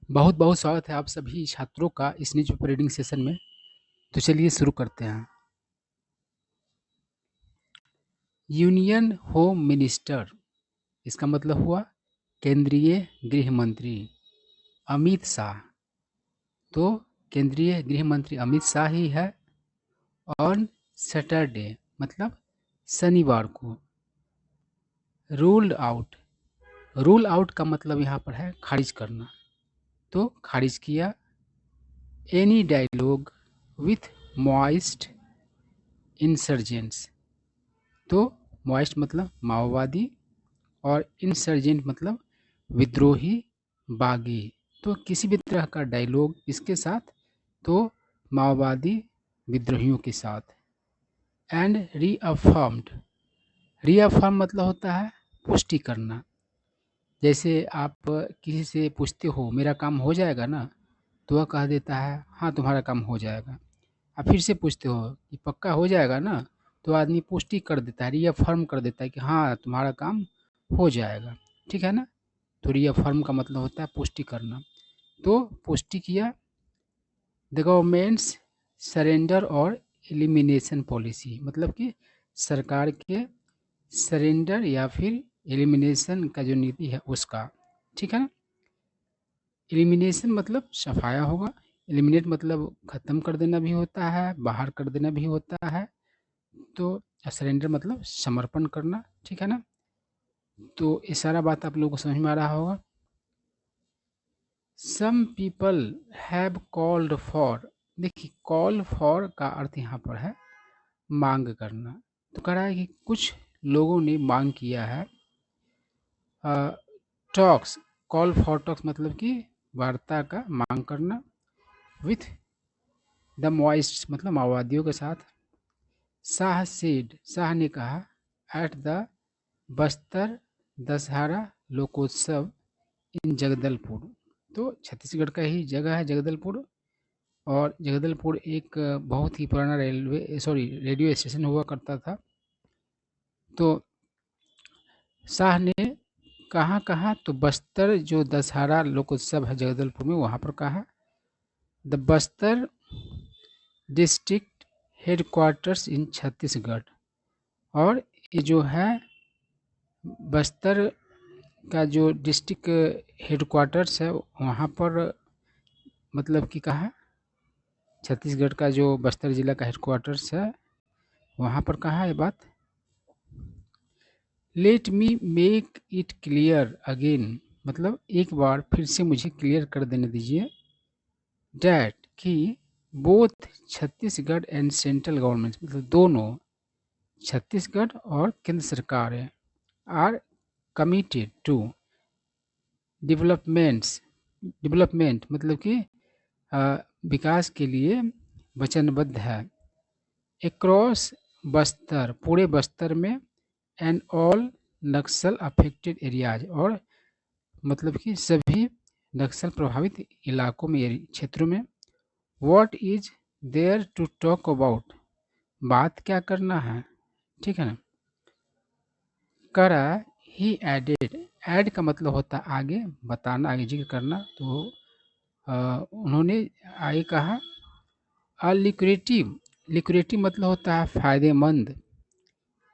बहुत बहुत स्वागत है आप सभी छात्रों का इस न्यूज़पेपर रीडिंग सेशन में। तो चलिए शुरू करते हैं। यूनियन होम मिनिस्टर, इसका मतलब हुआ केंद्रीय गृह मंत्री अमित शाह। तो केंद्रीय गृह मंत्री अमित शाह ही है। ऑन सैटरडे मतलब शनिवार को रूल आउट का मतलब यहाँ पर है खारिज करना। तो खारिज किया any dialogue with Maoist insurgents. तो मॉइस्ट मतलब माओवादी और इंसर्जेंट मतलब विद्रोही, बागी। तो किसी भी तरह का डायलॉग इसके साथ, तो माओवादी विद्रोहियों के साथ। एंड रीअफर्म मतलब होता है पुष्टि करना। जैसे आप किसी से पूछते हो मेरा काम हो जाएगा ना, तो वह कह देता है हाँ तुम्हारा काम हो जाएगा। आप फिर से पूछते हो कि पक्का हो जाएगा ना, तो आदमी पुष्टि कर देता है, रीअफर्म कर देता है कि हाँ तुम्हारा काम हो जाएगा। ठीक है ना। तो रीअफर्म का मतलब होता है पुष्टि करना। तो पुष्टि किया द गवर्नमेंट्स सरेंडर और एलिमिनेशन पॉलिसी, मतलब कि सरकार के सरेंडर या फिर एलिमिनेशन का जो नीति है उसका। ठीक है ना। एलिमिनेशन मतलब सफाया होगा, एलिमिनेट मतलब ख़त्म कर देना भी होता है, बाहर कर देना भी होता है। तो सरेंडर मतलब समर्पण करना। ठीक है ना। तो ये सारा बात आप लोगों को समझ में आ रहा होगा। Some people have called for, देखिए कॉल फॉर का अर्थ यहाँ पर है मांग करना। तो कह रहा है कि कुछ लोगों ने मांग किया है टॉक्स, कॉल फॉर टॉक्स मतलब कि वार्ता का मांग करना विथ द मॉइस्ट मतलब माओवादियों के साथ। शाह ने कहा एट द बस्तर दशहरा लोकोत्सव इन जगदलपुर। तो छत्तीसगढ़ का ही जगह है जगदलपुर। और जगदलपुर एक बहुत ही पुराना रेडियो स्टेशन हुआ करता था। तो शाह ने कहाँ कहा, तो बस्तर जो दशहरा लोकोत्सव है जगदलपुर में वहाँ पर कहा। द बस्तर डिस्ट्रिक्ट हेडक्वार्टर्स इन छत्तीसगढ़। और ये जो है बस्तर का जो डिस्ट्रिक्ट हेडक्वार्टर्स है वहाँ पर, मतलब कि कहा छत्तीसगढ़ का जो बस्तर जिला का हेडक्वार्टर्स है वहाँ पर कहा ये बात। Let me make it clear again, मतलब एक बार फिर से मुझे क्लियर कर देने दीजिए डैट कि both Chhattisgarh and central government, मतलब दोनों छत्तीसगढ़ और केंद्र सरकार है आर कमिटेड टू डेवलपमेंट मतलब कि विकास के लिए वचनबद्ध है। एक्रॉस बस्तर, पूरे बस्तर में, and all Naxal affected areas, और मतलब कि सभी नक्सल प्रभावित इलाकों में, क्षेत्रों में। What is there to talk about, बात क्या करना है। ठीक है ना। करा ही एडेड, ऐड का मतलब होता है आगे बताना, आगे जिक्र करना। तो उन्होंने आगे कहा लिक्रेटिव मतलब होता है फायदेमंद।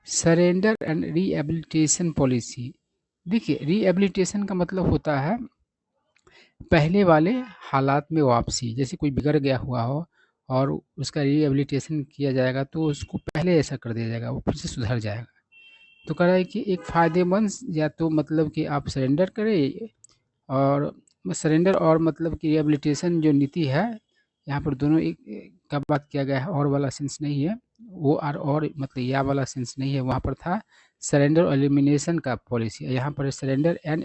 सरेंडर एंड रीएबिलिटेशन पॉलिसी, देखिए रीएबिलिटेशन का मतलब होता है पहले वाले हालात में वापसी। जैसे कोई बिगड़ गया हुआ हो और उसका रीएबिलिटेशन किया जाएगा तो उसको पहले ऐसा कर दिया जाएगा, वो फिर से सुधर जाएगा। तो कह रहा है कि एक फ़ायदेमंद, या तो मतलब कि आप सरेंडर करें, और सरेंडर और मतलब कि रिहेबिलिटेशन जो नीति है यहाँ पर दोनों एक का बात किया गया है, और वाला सेंस नहीं है। वो और मतलब या वाला सेंस नहीं है। वहाँ पर था सरेंडर और एलिमिनेशन का पॉलिसी, यहाँ पर सरेंडर एंड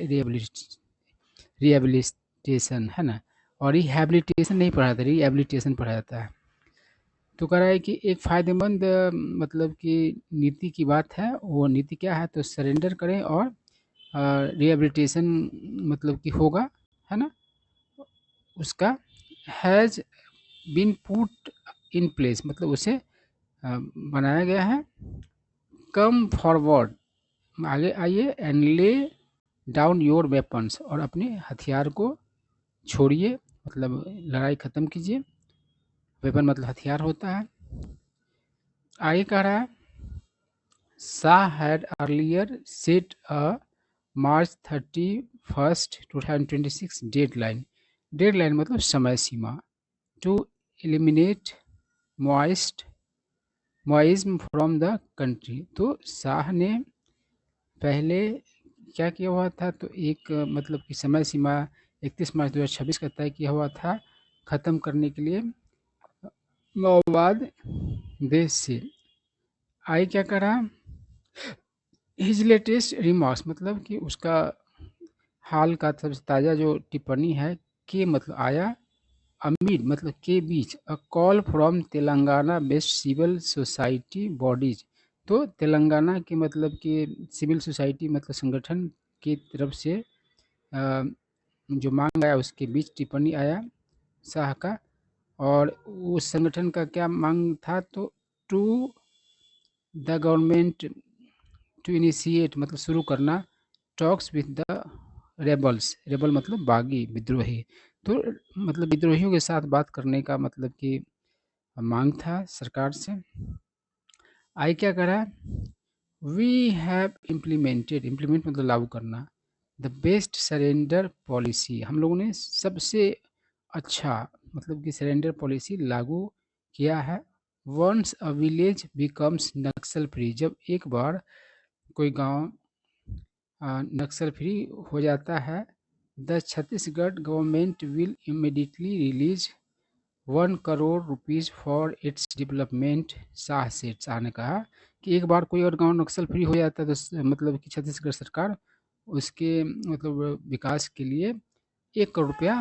रिहेबिलिटेशन है ना। और रिहेबिलिटेशन नहीं पढ़ा था, रिहेबिलिटेशन पढ़ा जाता है। तो कह रहा है कि एक फ़ायदेमंद मतलब कि नीति की बात है। वो नीति क्या है, तो सरेंडर करें और रिहेबिलिटेशन मतलब कि होगा, है ना, उसका has been put in place, मतलब उसे बनाया गया है। कम फॉरवर्ड, आगे आइए, and lay down your weapons, और अपने हथियार को छोड़िए, मतलब लड़ाई ख़त्म कीजिए। वेपन मतलब हथियार होता है। आगे कह रहा है Shah had earlier set a March 31st 2026 deadline. Deadline मतलब समय सीमा। To eliminate Maoism from the country. तो शाह ने पहले क्या किया हुआ था, तो एक मतलब कि समय सीमा 31 मार्च 2026 का तय किया हुआ था ख़त्म करने के लिए माओवाद देश से। आई क्या करा, हिज लेटेस्ट रिमार्क्स मतलब कि उसका हाल का सबसे ताज़ा जो टिप्पणी है कि मतलब आया अमीर मतलब के बीच a call from Telangana based civil society bodies. तो तेलंगाना के मतलब कि सिविल सोसाइटी मतलब संगठन की तरफ से अ, जो मांग आया उसके बीच टिप्पणी आया शाह का। और उस संगठन का क्या मांग था, तो to the government to initiate मतलब शुरू करना talks with the rebels. Rebel मतलब बागी विद्रोही। तो मतलब विद्रोहियों के साथ बात करने का मतलब कि मांग था सरकार से। आई क्या करा, वी हैव इम्प्लीमेंटेड, इम्प्लीमेंट मतलब लागू करना, द बेस्ट सरेंडर पॉलिसी। हम लोगों ने सबसे अच्छा मतलब कि सरेंडर पॉलिसी लागू किया है। Once a village becomes Naxal free, जब एक बार कोई गांव नक्सल फ्री हो जाता है, the Chhattisgarh government will immediately release 1 crore rupees for its development. Shah ने कहा कि एक बार कोई और गांव नक्सल फ्री हो जाता है तो मतलब कि छत्तीसगढ़ सरकार उसके मतलब विकास के लिए 1 करोड़ रुपया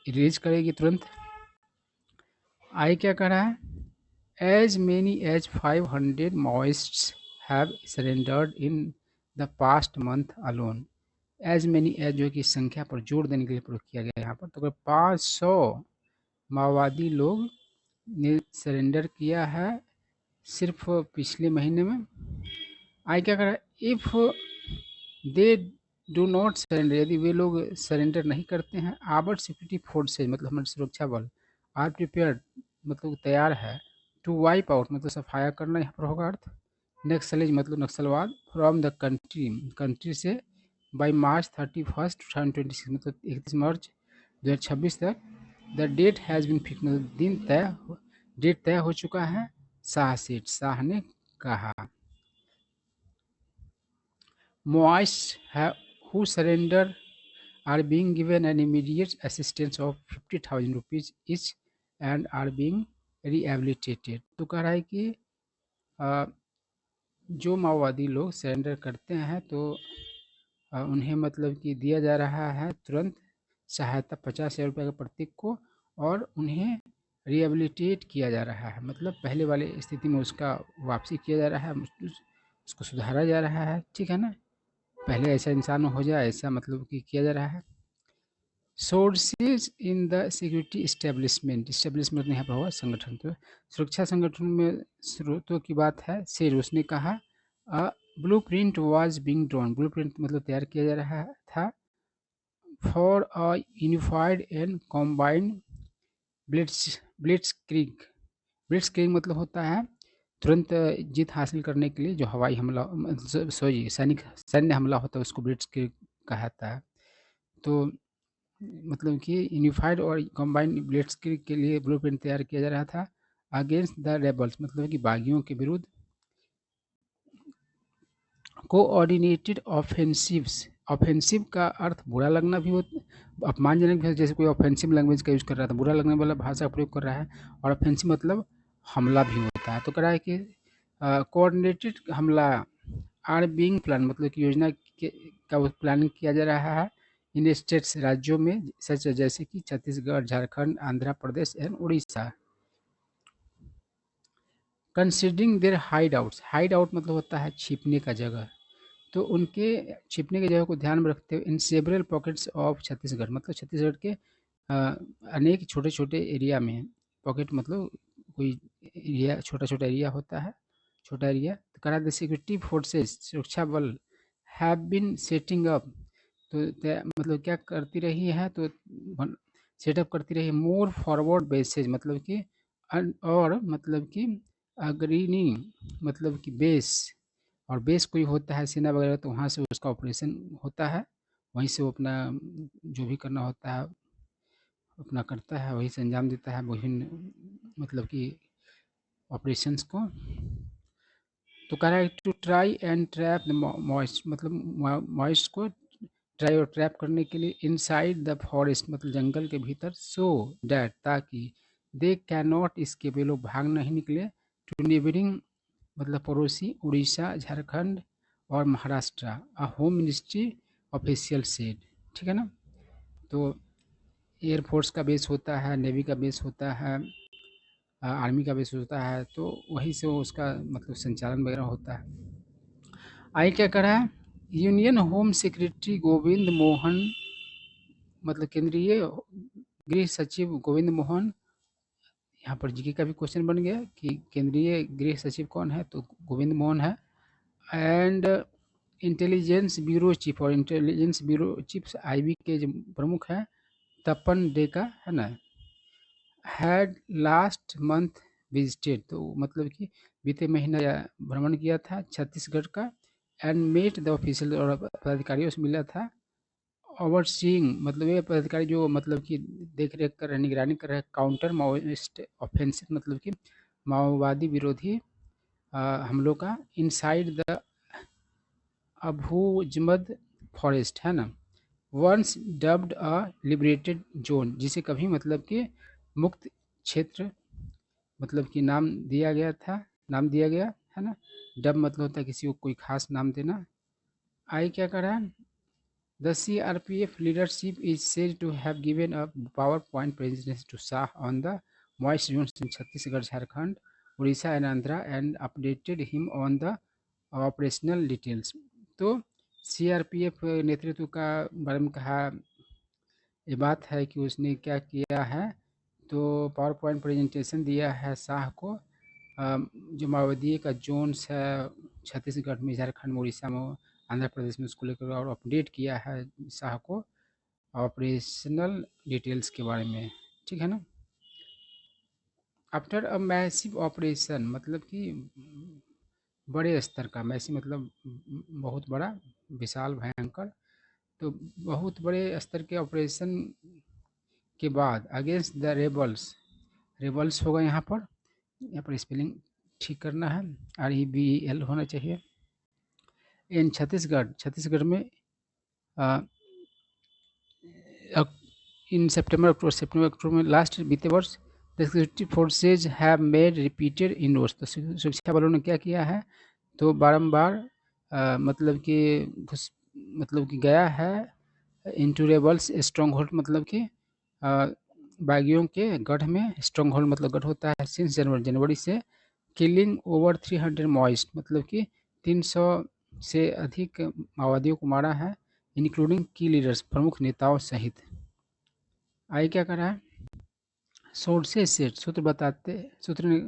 रिलीज करेगी तुरंत। आई क्या कर रहा है, as many as 500 Maoists have surrendered in the past month alone. As many as जो कि संख्या पर जोर देने के लिए प्रयोग किया गया यहाँ पर, तो 500 माओवादी लोग ने सरेंडर किया है सिर्फ पिछले महीने में। आई क्या करा, if they do not surrender, यदि वे लोग सरेंडर नहीं करते हैं, आवर सिक्योरिटी फोर्सेज मतलब हमारे सुरक्षा बल आर प्रिपेयर्ड मतलब तैयार है, टू वाइप आउट मतलब सफाया करना यहाँ पर होगा अर्थ, नक्सलिज मतलब नक्सलवाद, फ्रॉम द कंट्री कंट्री से, बाई मार्च 31st 2026 मतलब 31 मार्च 2026 तक। The date has been fix मतलब डेट तय हो चुका है। शाह ने कहा। Maoists who surrender are being given an immediate assistance of 50,000 rupees each and are being rehabilitated। तो कह रहा है कि अ, जो माओवादी लोग सरेंडर करते हैं तो उन्हें मतलब कि दिया जा रहा है तुरंत सहायता 50,000 रुपये का प्रत्येक को, और उन्हें रिहेबिलिटेट किया जा रहा है मतलब पहले वाले स्थिति में उसका वापसी किया जा रहा है, उसको सुधारा जा रहा है, ठीक है ना। पहले ऐसा इंसान हो जाए ऐसा मतलब कि किया जा रहा है। Sources in the security establishment, establishment यहाँ पर हुआ संगठन, तो सुरक्षा संगठन में स्रोतों की बात है। शेर उसने कहा blue print was being drawn, blue print मतलब तैयार किया जा रहा था, for a unified and combined blitzkrieg मतलब होता है तुरंत जीत हासिल करने के लिए जो हवाई हमला सॉरी सैन्य हमला होता है उसको ब्लिट्सक्रीग कहता है। तो मतलब कि यूनिफाइड और कंबाइंड ब्लिट्सक्रीग के लिए ब्लूप्रिंट तैयार किया जा रहा था अगेंस्ट द रेबल्स मतलब कि बागियों के विरुद्ध। कोऑर्डिनेटेड ऑफेंसिव्स, ऑफेंसिव का अर्थ बुरा लगना भी होता, अपमानजनक भी, जैसे कोई ऑफेंसिव लैंग्वेज का यूज़ कर रहा था, बुरा लगने वाला भाषा का प्रयोग कर रहा है, और ऑफेंसिव मतलब हमला भी होता है। तो कह रहा है कि कोऑर्डिनेटेड हमला आर बीइंग प्लान मतलब कि योजना के का प्लानिंग किया जा रहा है इन स्टेट्स राज्यों में, सच जैसे कि Chhattisgarh, Jharkhand, Andhra Pradesh and Orissa. Considering their hideout मतलब होता है छिपने का जगह, तो उनके छिपने की जगह को ध्यान में रखते हुए in several pockets of Chhattisgarh मतलब छत्तीसगढ़ के अनेक छोटे छोटे एरिया में, पॉकेट मतलब कोई एरिया छोटा छोटा एरिया होता है, छोटा एरिया, तो करा द सिक्योरिटी फोर्सेस सुरक्षा बल हैव बिन सेटिंग अप, तो मतलब क्या करती रही है, तो सेटअप करती रही मोर फॉरवर्ड बेसेज मतलब कि और मतलब कि अग्रणी मतलब कि बेस, और बेस कोई होता है सेना वगैरह तो वहाँ से उसका ऑपरेशन होता है, वहीं से वो अपना जो भी करना होता है अपना करता है, वहीं से अंजाम देता है विभिन्न मतलब कि ऑपरेशंस को। तो कह रहा है to try and trap the Maoist मतलब मॉइस्ट को ट्राई और ट्रैप करने के लिए इनसाइड द फॉरेस्ट मतलब जंगल के भीतर, सो डैट ताकि दे कैन नॉट escape, ये लोग भाग नहीं निकले, टू नेबरिंग मतलब पड़ोसी उड़ीसा, झारखंड और Maharashtra, a home ministry official said. ठीक है ना। तो एयरफोर्स का बेस होता है, नेवी का बेस होता है, आर्मी का बेस होता है, तो वहीं से वो उसका मतलब संचालन वगैरह होता है। आगे क्या करा है, union home secretary Govind Mohan मतलब केंद्रीय गृह सचिव गोविंद मोहन, यहाँ पर जीके का भी क्वेश्चन बन गया कि केंद्रीय गृह सचिव कौन है, तो गोविंद मोहन है। एंड इंटेलिजेंस ब्यूरो चीफ, और इंटेलिजेंस ब्यूरो चीफ आईबी के जो प्रमुख हैं तपन डेका है ना, हैड लास्ट मंथ विजिटेड, तो मतलब कि बीते महीना भ्रमण किया था छत्तीसगढ़ का, एंड मेट द ऑफिशियल, और पदाधिकारियों से मिला था। ओवरसीइंग मतलब ये पदाधिकारी जो मतलब कि देख रेख कर रहे, निगरानी कर रहे हैं काउंटर माओइस्ट ऑफेंसिव मतलब कि माओवादी विरोधी हमलों का, इनसाइड द अभूजमद फॉरेस्ट है ना, वंस डब्ड अ लिबरेटेड जोन, जिसे कभी मतलब कि मुक्त क्षेत्र मतलब कि नाम दिया गया है ना। डब मतलब होता है किसी को कोई खास नाम देना। आई क्या कर रहा है, the CRPF leadership is said to have given a PowerPoint presentation to Shah on the moist zones in Chhattisgarh, Jharkhand, Odisha and Andhra, and updated him on the operational details. तो CRPF नेतृत्व का बारे में कहा, ये बात है कि उसने क्या किया है, तो पावर पॉइंट प्रेजेंटेशन दिया है शाह को, जो माओवादी का जोन्स है छत्तीसगढ़ में, झारखंड में, उड़ीसा में, आंध्र प्रदेश में, उसको लेकर और अपडेट किया है शाह को ऑपरेशनल डिटेल्स के बारे में। ठीक है ना। आफ्टर अ मैसिव ऑपरेशन मतलब कि बड़े स्तर का, मैसिव मतलब बहुत बड़ा, विशाल, भयंकर, तो बहुत बड़े स्तर के ऑपरेशन के बाद अगेंस्ट द रेबल्स, रेबल्स होगा यहाँ पर स्पेलिंग ठीक करना है, REBEL होना चाहिए। इन छत्तीसगढ़ में इन सितंबर अक्टूबर में लास्ट बीते वर्ष the security forces have made repeated inroads, तो सुरक्षा बलों ने क्या किया है, तो बारंबार मतलब कि मतलब कि गया है इनटू रेबल्स स्ट्रॉन्ग होल्ड मतलब कि बागियों के गढ़ में, स्ट्रॉन्ग होल्ड मतलब गढ़ होता है, सिंस जनवरी से, किलिंग ओवर 300 मॉइस्ट मतलब कि 300 से अधिक माओवादियों को मारा है, इंक्लूडिंग की लीडर्स प्रमुख नेताओं सहित। आगे क्या करा है, सोर्सेज से सूत्र ने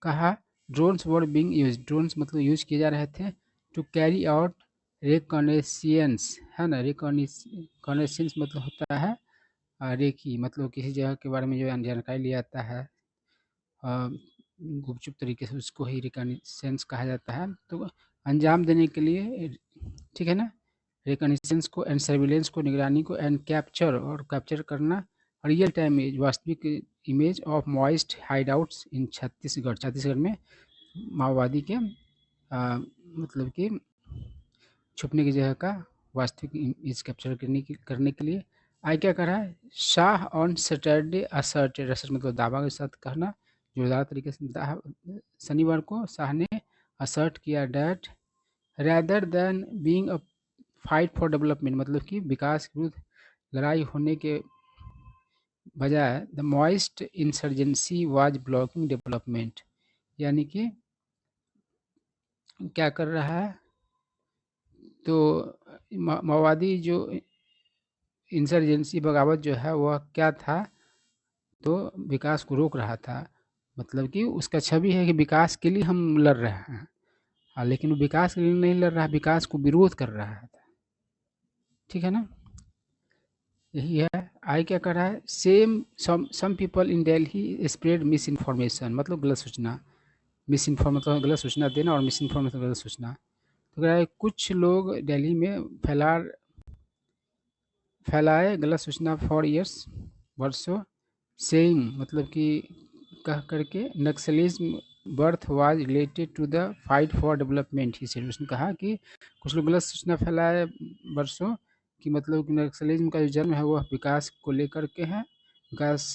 कहा drones were being use, drones मतलब यूज किए जा रहे थे, टू कैरी आउट रिकॉनेसियंस है ना, रिकॉनेसियंस मतलब होता है रेकी मतलब किसी जगह के बारे में जो जानकारी लिया जाता है गुपचुप तरीके से, उसको ही रिकॉनेसेंस कहा जाता है। तो अंजाम देने के लिए, ठीक है ना, रिकॉनेसेंस को एंड सर्विलेंस को, निगरानी को, एंड कैप्चर और कैप्चर करना रियल टाइम वास्तविक इमेज ऑफ मॉइस्ट हाइडआउट्स इन छत्तीसगढ़ में माओवादी के मतलब कि छुपने की जगह का वास्तविक इमेज कैप्चर करने के लिए। आई क्या कर रहा है, Shah on Saturday asserted, assert मतलब दावा के साथ कहना, जोरदार तरीके से शनिवार को शाह ने असर्ट किया that rather than being a fight for development मतलब कि विकास के विरुद्ध लड़ाई होने के बजाय the moist insurgency was blocking development, यानी कि क्या कर रहा है, तो माओवादी जो इंसर्जेंसी बगावत जो है वह क्या था, तो विकास को रोक रहा था, मतलब कि उसका छवि है कि विकास के लिए हम लड़ रहे हैं, लेकिन विकास के लिए नहीं लड़ रहा, विकास को विरोध कर रहा था। ठीक है ना। यही है। आई क्या कर रहा है, some people in Delhi spread misinformation, मतलब गलत सूचना। मिस इन्फॉर्म मतलब गलत सूचना देना, और मिस इन्फॉर्मेशन गलत सूचना। तो कह रहा है कुछ लोग दिल्ली में फैलाए गलत सूचना फॉर ईयर्स, वर्षों। सेइंग मतलब कि कह करके Naxalism birth was related to the fight for development he said. उसने कहा कि कुछ लोग गलत सूचना फैलाए वर्षों कि मतलब कि नक्सलिज्म का जो जन्म है वह विकास को लेकर के है, विकास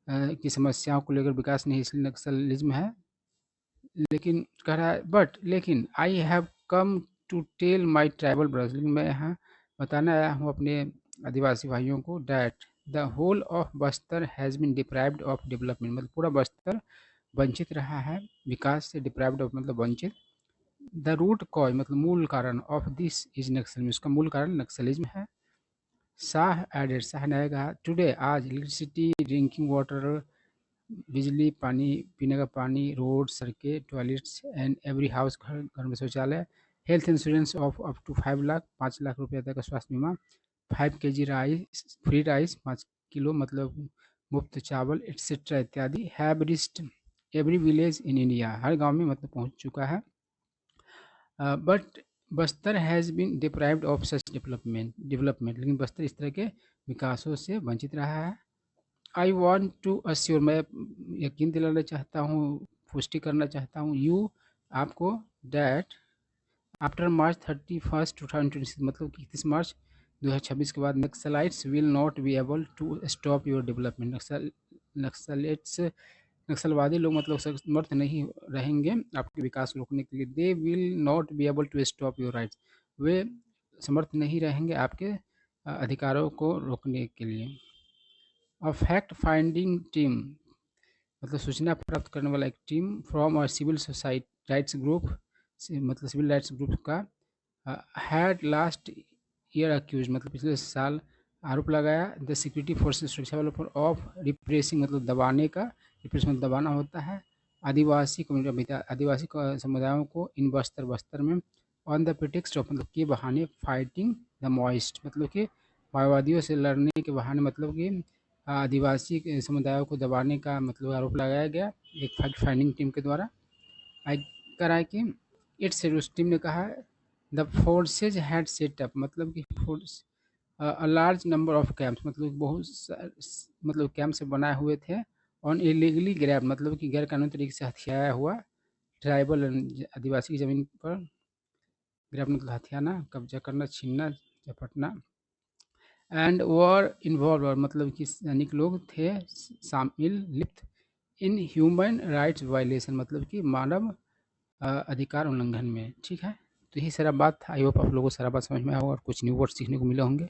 की समस्याओं को लेकर विकास नहीं, इसलिए नक्सलिज्म है। लेकिन कह रहा है लेकिन I have come to tell my tribal brothers, लेकिन मैं यहाँ बताने आया हूँ अपने आदिवासी भाइयों को, that the whole of Bastar has been deprived of development, मतलब पूरा बस्तर वंचित रहा है विकास से। डिप्राइव्ड ऑफ मतलब वंचित। द रूट कॉज मतलब मूल कारण ऑफ दिस इज नक्सलिज्म, इसका मूल कारण नक्सलिज्म है। शाह ने कहा टुडे आज इलेक्ट्रिसिटी, ड्रिंकिंग वाटर, बिजली, पानी, पीने का पानी, रोड, सड़कें, टॉयलेट्स एंड एवरी हाउस, घर घर में शौचालय, health insurance of up to 5 lakh, 5 lakh रुपये तक का स्वास्थ्य बीमा, 5 kg राइस, फ्री राइस 5 किलो मतलब मुफ्त चावल, एट्सेट्रा इत्यादि, have reached every village in India, हर गांव में मतलब पहुंच चुका है। But Bastar has been deprived of such development, लेकिन बस्तर इस तरह के विकासों से वंचित रहा है। आई वॉन्ट टू अस्योर, मैं यकीन दिलाना चाहता हूँ, पुष्टि करना चाहता हूँ, यू आपको, डैट आफ्टर मार्च 31 2026 मतलब कि 31 मार्च 2026 के बाद Naxalites will not be able to stop your development. Naxalites नक्सलवादी लोग मतलब समर्थ नहीं रहेंगे आपके विकास को रोकने के लिए। They will not be able to stop your rights, वे समर्थ नहीं रहेंगे आपके अधिकारों को रोकने के लिए। अ फैक्ट फाइंडिंग टीम मतलब सूचना प्राप्त करने वाला एक team from a civil society rights group, मतलब सिविल राइट्स ग्रुप का, हैड लास्ट ईयर अक्यूज मतलब पिछले साल आरोप लगाया द सिक्योरिटी फोर्सेस, सुरक्षा बलों पर, ऑफ रिप्रेसिंग मतलब दबाने का, रिप्रेस मतलब दबाना होता है, आदिवासी कम्युनिटी आदिवासी समुदायों को इन बस्तर में, ऑन द प्रिटेक्स्ट ऑफ मतलब के बहाने, फाइटिंग द मॉइस्ट मतलब कि माओवादियों से लड़ने के बहाने, मतलब कि आदिवासी समुदायों को दबाने का मतलब आरोप लगाया गया एक फैक्ट फाइंडिंग टीम के द्वारा। आई कराए कि इट्स उस टीम ने कहा द फोर्सेज हैड सेटअप मतलब कि force a large number of camps मतलब मतलब कैंप से बनाए हुए थे, ऑन इलीगली ग्रैब मतलब कि गैर कानूनी तरीके से हथियाया हुआ, ट्राइबल आदिवासी की ज़मीन पर ग्रैब मतलब हथियाना, कब्जा करना, छीनना, झपटना, एंड वर इन्वॉल्व मतलब कि सैनिक लोग थे शामिल, लिप्त, इन ह्यूमन राइट्स वायलेशन मतलब कि मानव अधिकार उल्लंघन में। ठीक है, तो यही सारा बात था। आई होप आप लोगों को सारा बात समझ में आया होगा और कुछ न्यू वर्ड सीखने को मिले होंगे।